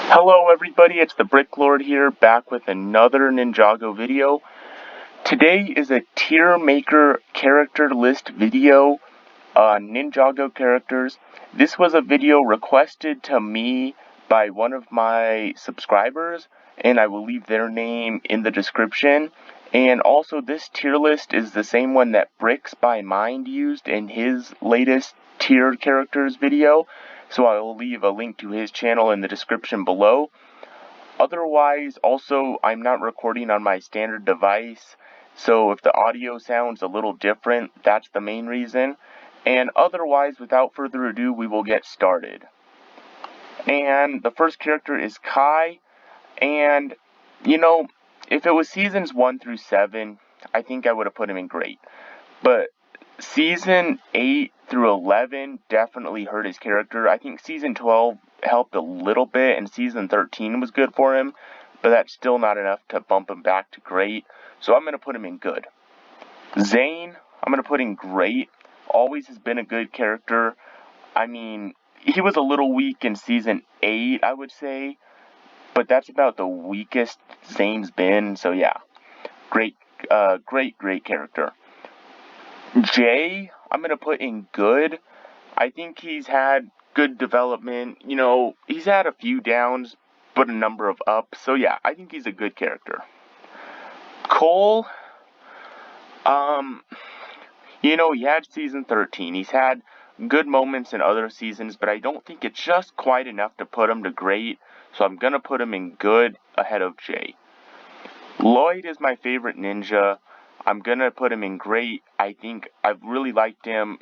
Hello everybody, it's the Brick Lord here, back with another Ninjago video. Today is a tier maker character list video on Ninjago characters. This was a video requested to me by one of my subscribers, and I will leave their name in the description. And also, this tier list is the same one that Bricks by Mind used in his latest tier characters video, so I will leave a link to his channel in the description below. Otherwise, also, I'm not recording on my standard device, so if the audio sounds a little different, that's the main reason. And otherwise, without further ado, we will get started. And the first character is Kai, and, if it was seasons 1 through 7, I think I would have put him in great. But season 8 through 11 definitely hurt his character. I think season 12 helped a little bit, and season 13 was good for him, but that's still not enough to bump him back to great, so I'm going to put him in good. Zane, I'm going to put in great. Always has been a good character. I mean, he was a little weak in season 8, I would say, but that's about the weakest Zane's been, so yeah. Great character. Jay, I'm going to put in good. I think he's had good development. He's had a few downs, but a number of ups. So yeah, I think he's a good character. Cole, he had season 13. He's had good moments in other seasons, but I don't think it's just quite enough to put him to great. So I'm going to put him in good ahead of Jay. Lloyd is my favorite ninja. I'm going to put him in great. I think I've really liked him,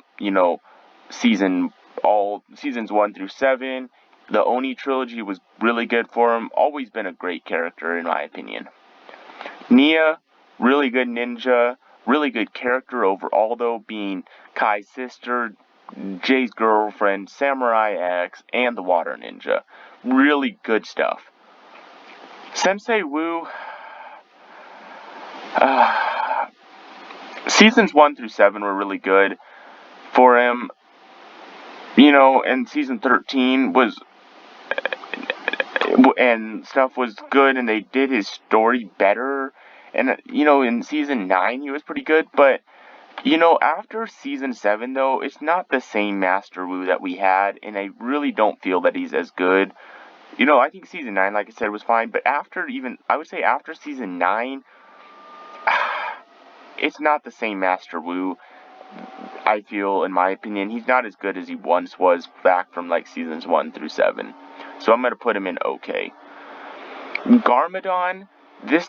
seasons 1 through 7. The Oni trilogy was really good for him. Always been a great character, in my opinion. Nia, really good ninja. Really good character overall, though, being Kai's sister, Jay's girlfriend, Samurai X, and the Water Ninja. Really good stuff. Sensei Wu, seasons 1 through 7 were really good for him, and season 13 was, and stuff was good, and they did his story better, and, in season 9 he was pretty good, but, after season 7, though, it's not the same Master Wu that we had, and I really don't feel that he's as good. I think season 9, like I said, was fine, but I would say after season 9, it's not the same Master Wu. I feel, in my opinion, he's not as good as he once was back from like seasons 1 through 7. So I'm going to put him in okay. Garmadon,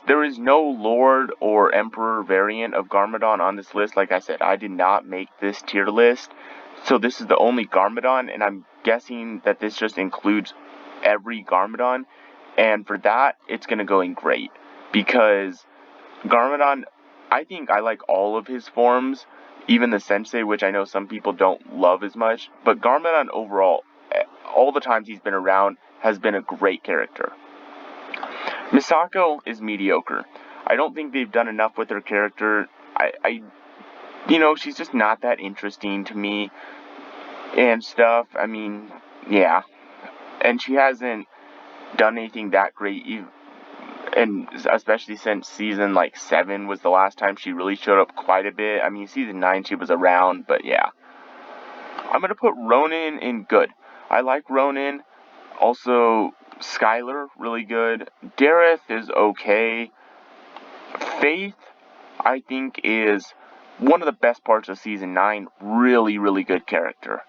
there is no Lord or Emperor variant of Garmadon on this list. Like I said, I did not make this tier list. So this is the only Garmadon, and I'm guessing that this just includes every Garmadon. And for that, it's going to go in great. Because Garmadon, I think I like all of his forms, even the Sensei, which I know some people don't love as much, but Garmadon overall, all the times he's been around, has been a great character. Misako is mediocre. I don't think they've done enough with her character. She's just not that interesting to me and stuff. I mean, yeah. And she hasn't done anything that great, and especially since season 7 was the last time she really showed up quite a bit. I mean, season 9 she was around, but yeah. I'm going to put Ronin in good. I like Ronin. Also, Skylar, really good. Dareth is okay. Faith, I think, is one of the best parts of season 9. Really, really good character.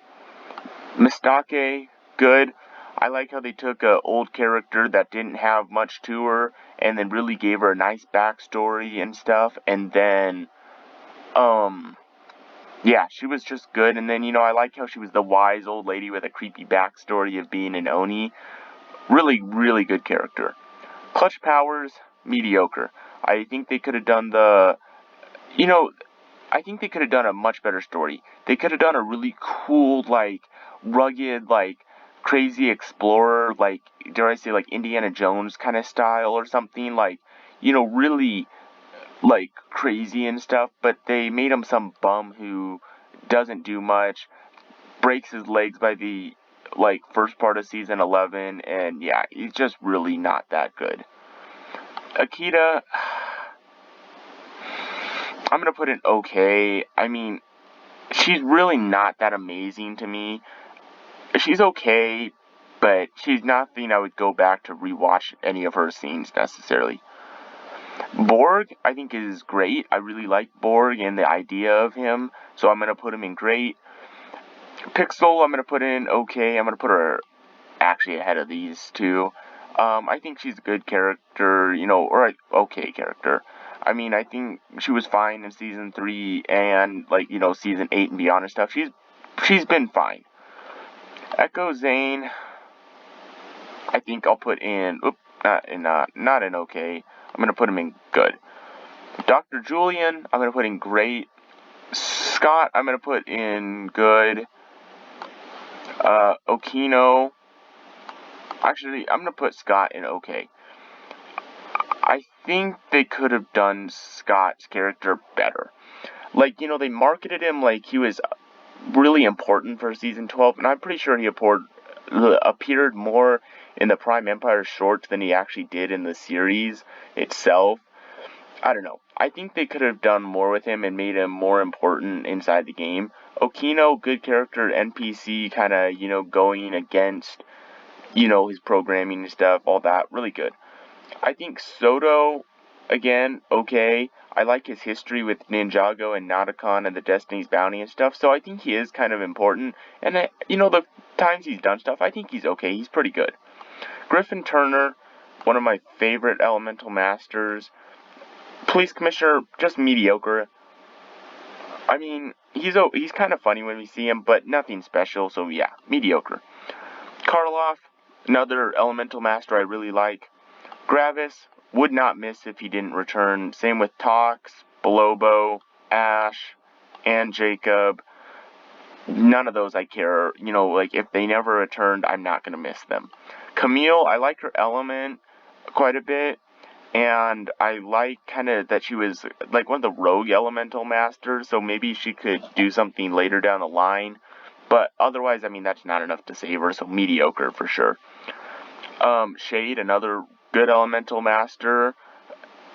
Mistake, good. I like how they took an old character that didn't have much to her and then really gave her a nice backstory and stuff. And then, yeah, she was just good. And then, I like how she was the wise old lady with a creepy backstory of being an Oni. Really, really good character. Clutch Powers, mediocre. I think they could have done I think they could have done a much better story. They could have done a really cool, rugged, crazy explorer, dare I say, Indiana Jones kind of style or something, really, crazy and stuff, but they made him some bum who doesn't do much, breaks his legs by the like, first part of season 11, and yeah, he's just really not that good. Akita, I'm gonna put in okay. I mean, she's really not that amazing to me. She's okay, but she's nothing I would go back to rewatch any of her scenes necessarily. Borg, I think, is great. I really like Borg and the idea of him, so I'm gonna put him in great. Pixel, I'm gonna put in okay. I'm gonna put her actually ahead of these two. I think she's a good character, or an okay character. I mean, I think she was fine in season 3 and, like, season 8 and beyond and stuff. She's been fine. Echo Zane, I think I'll put in, not in okay. I'm gonna put him in good. Dr. Julian, I'm gonna put in great. Scott, I'm gonna put in good. Okino, actually, I'm gonna put Scott in okay. I think they could have done Scott's character better. Like, they marketed him like he was really important for season 12, and I'm pretty sure he appeared more in the Prime Empire shorts than he actually did in the series itself. I don't know. I think they could have done more with him and made him more important inside the game. Okino, good character, NPC, kind of, going against, his programming and stuff, all that, really good. I think Soto, again, okay. I like his history with Ninjago and Nauticon and the Destiny's Bounty and stuff, so I think he is kind of important. And, the times he's done stuff, I think he's okay. He's pretty good. Griffin Turner, one of my favorite Elemental Masters. Police Commissioner, just mediocre. I mean, he's kind of funny when we see him, but nothing special, so yeah, mediocre. Karloff, another Elemental Master I really like. Gravis, would not miss if he didn't return. Same with Tox, Bolobo, Ash, and Jacob. None of those I care. Like, if they never returned, I'm not going to miss them. Camille, I like her element quite a bit. And I like kind of that she was like one of the rogue elemental masters, so maybe she could do something later down the line. But otherwise, I mean, that's not enough to save her, so mediocre for sure. Shade, another good elemental master.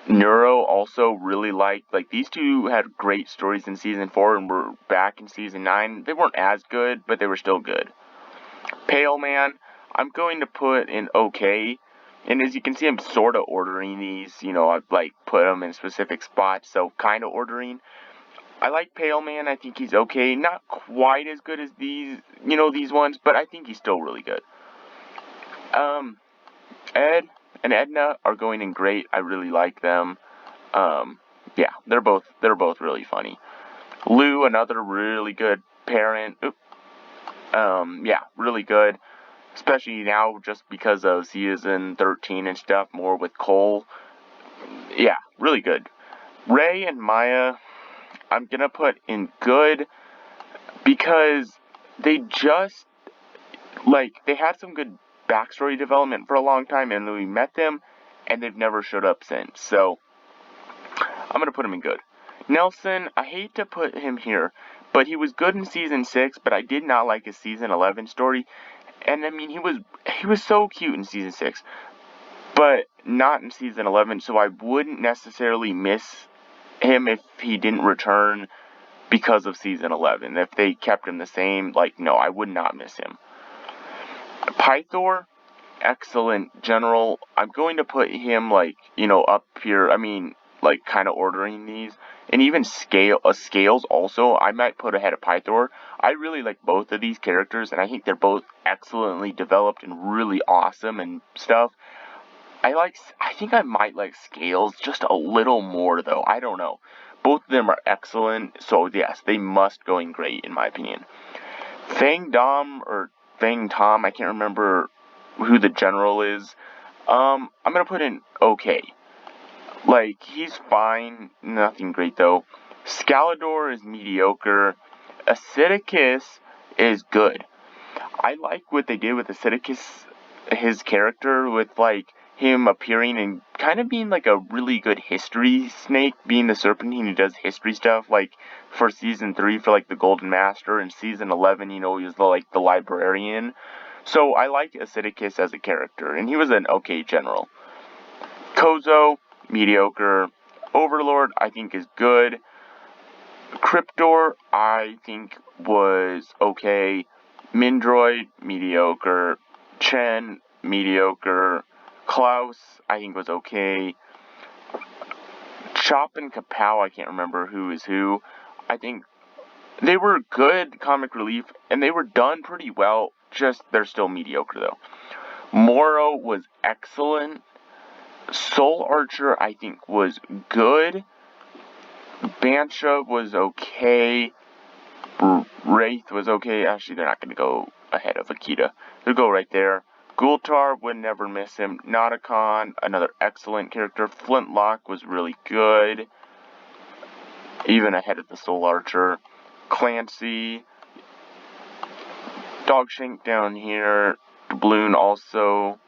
Neuro also really liked, like, these two had great stories in season 4 and were back in season 9. They weren't as good, but they were still good. Pale Man, I'm going to put in okay. And as you can see, I'm sort of ordering these, I've, like, put them in specific spots, so kind of ordering. I like Pale Man, I think he's okay. Not quite as good as these, these ones, but I think he's still really good. Ed and Edna are going in great. I really like them. Yeah, they're both really funny. Lou, another really good parent. Yeah, really good. Especially now, just because of season 13 and stuff, more with Cole. Yeah, really good. Ray and Maya, I'm gonna put in good, because they just, like, they had some good backstory development for a long time, and then we met them, and they've never showed up since. So, I'm gonna put him in good. Nelson, I hate to put him here, but he was good in season 6, but I did not like his season 11 story. And I mean, he was so cute in season 6, but not in season 11, so I wouldn't necessarily miss him if he didn't return because of season 11. If they kept him the same, like, no, I would not miss him. Pythor, excellent general. I'm going to put him, like, up here. I mean, like, kind of ordering these. And even Scales also, I might put ahead of Pythor. I really like both of these characters, and I think they're both excellently developed and really awesome and stuff. I think I might like Scales just a little more, though. I don't know. Both of them are excellent, so yes, they must go in great, in my opinion. Fang Dom, or Fang Tom, I can't remember who the general is. I'm gonna put in okay. Like, he's fine, nothing great though. Scalador is mediocre. Acidicus is good. I like what they did with Acidicus, his character, with, like, him appearing and kind of being like a really good history snake, being the Serpentine who does history stuff, like, for season 3 for, like, the Golden Master, and season 11, he was the librarian. So I like Acidicus as a character, and he was an okay general. Kozo, mediocre. Overlord, I think is good. Cryptor, I think was okay. Mindroid, mediocre. Chen, mediocre. Klaus, I think was okay. Chop and Kapow, I can't remember who is who. I think they were good comic relief, and they were done pretty well, just they're still mediocre though. Moro was excellent. Soul Archer, I think, was good. Bansha was okay. Wraith was okay. Actually, they're not going to go ahead of Akita. They'll go right there. Gultar would never miss him. Nauticon, another excellent character. Flintlock was really good, even ahead of the Soul Archer. Clancy. Dogshank down here. Doubloon also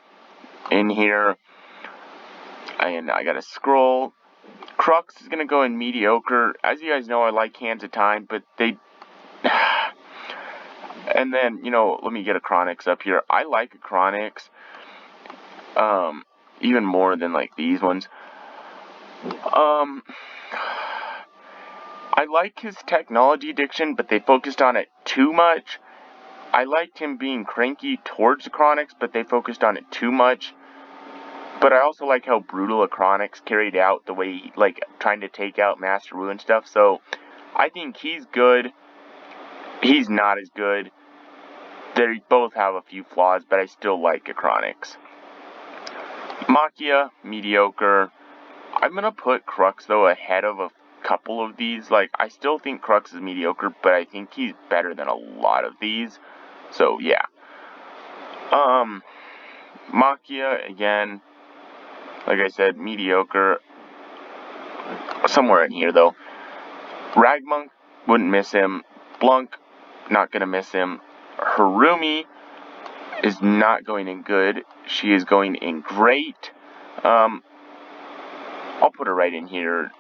in here. And I gotta scroll. Crux is gonna go in mediocre. As you guys know, I like Hands of Time, but they... And then, let me get a Chronix up here. I like a Chronix, even more than, like, these ones. I like his technology addiction, but they focused on it too much. I liked him being cranky towards the Chronix, but they focused on it too much. But I also like how brutal a Chronix carried out the way he, like, trying to take out Master Wu and stuff. So, I think he's good. He's not as good. They both have a few flaws, but I still like a Chronix. Makia, mediocre. I'm gonna put Crux, though, ahead of a couple of these. Like, I still think Crux is mediocre, but I think he's better than a lot of these. So, yeah. Makia, again, like I said, mediocre. Somewhere in here, though. Ragmonk, wouldn't miss him. Blunk, not gonna miss him. Harumi is not going in good. She is going in great. I'll put her right in here.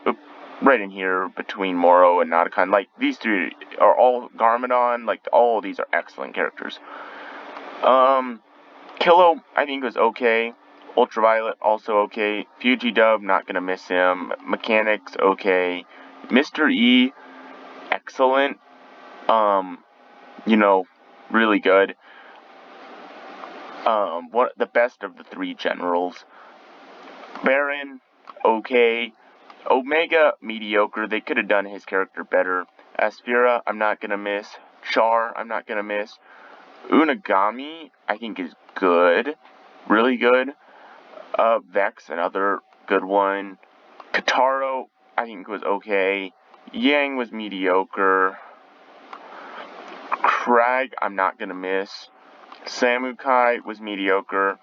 Right in here between Moro and Nauticon. Like, these three are all Garmadon. Like, all of these are excellent characters. Kilo, I think, was okay. Ultraviolet, also okay. Fugidub, not gonna miss him. Mechanics, okay. Mr. E, excellent. Really good. The best of the three generals. Baron, okay. Omega, mediocre. They could have done his character better. Asphira, I'm not gonna miss. Char, I'm not gonna miss. Unagami, I think, is good. Really good. Vex, another good one. Kataro, I think, was okay. Yang was mediocre. Crag, I'm not gonna miss. Samukai was mediocre.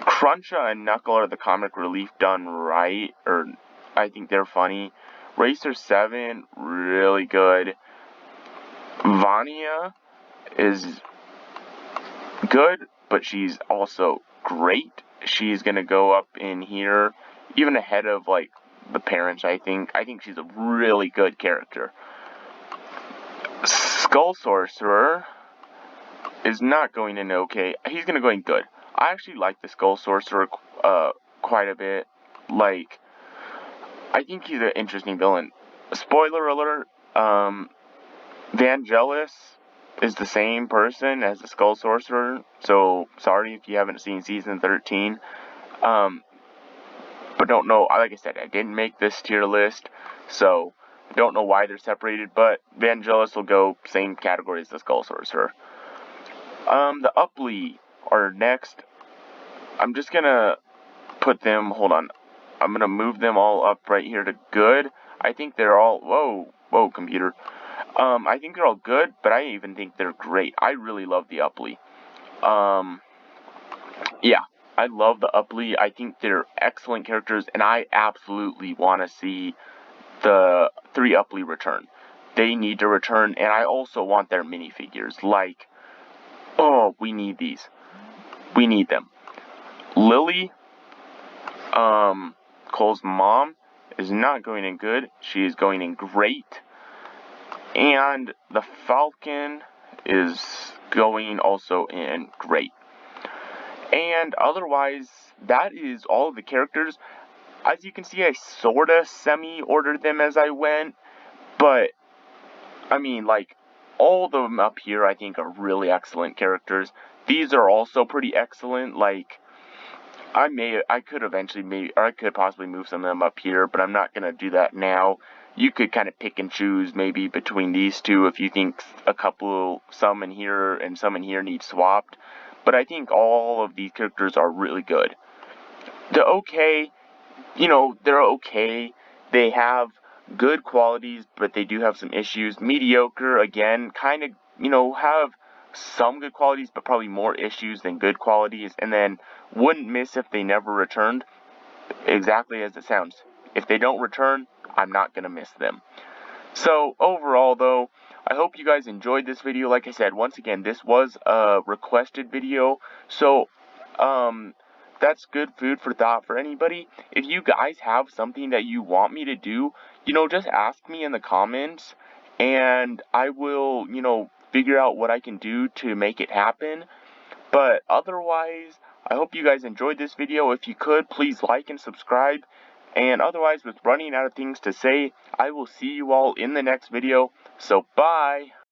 Cruncha and Knuckle are the comic relief done right, or I think they're funny. Racer 7, really good. Vania is good, but she's also great. She's gonna go up in here, even ahead of, like, the parents, I think. I think she's a really good character. Skull Sorcerer is not going in okay. He's gonna go in good. I actually like the Skull Sorcerer quite a bit. Like, I think he's an interesting villain. Spoiler alert, Vangelis is the same person as the Skull Sorcerer, so sorry if you haven't seen Season 13. But don't know, like I said, I didn't make this tier list, so don't know why they're separated, but Vangelis will go same category as the Skull Sorcerer. The Uplee are next. I'm just gonna put them, hold on, I'm gonna move them all up right here to good. I think they're all, whoa, computer. I think they're all good, but I even think they're great. I really love the Uplee. Yeah, I love the Uplee. I think they're excellent characters, and I absolutely want to see the 3 Uplee return. They need to return, and I also want their minifigures. Like, oh, we need these. We need them. Lily, Cole's mom, is not going in good. She is going in great. And the Falcon is going also in great. And otherwise, that is all of the characters. As you can see, I sorta semi-ordered them as I went, but I mean, like, all of them up here I think are really excellent characters. These are also pretty excellent. Like, I could possibly move some of them up here, but I'm not gonna do that now. You could kind of pick and choose maybe between these two if you think some in here and some in here need swapped. But I think all of these characters are really good. They're okay, they're okay. They have good qualities, but they do have some issues. Mediocre, again, kind of, have some good qualities, but probably more issues than good qualities. And then wouldn't miss if they never returned. Exactly as it sounds. If they don't return, I'm not going to miss them. So overall, though, I hope you guys enjoyed this video. Like I said, once again, this was a requested video, so that's good food for thought for anybody. If you guys have something that you want me to do, just ask me in the comments, and I will, figure out what I can do to make it happen. But otherwise, I hope you guys enjoyed this video. If you could, please like and subscribe. And otherwise, with running out of things to say, I will see you all in the next video. So, bye!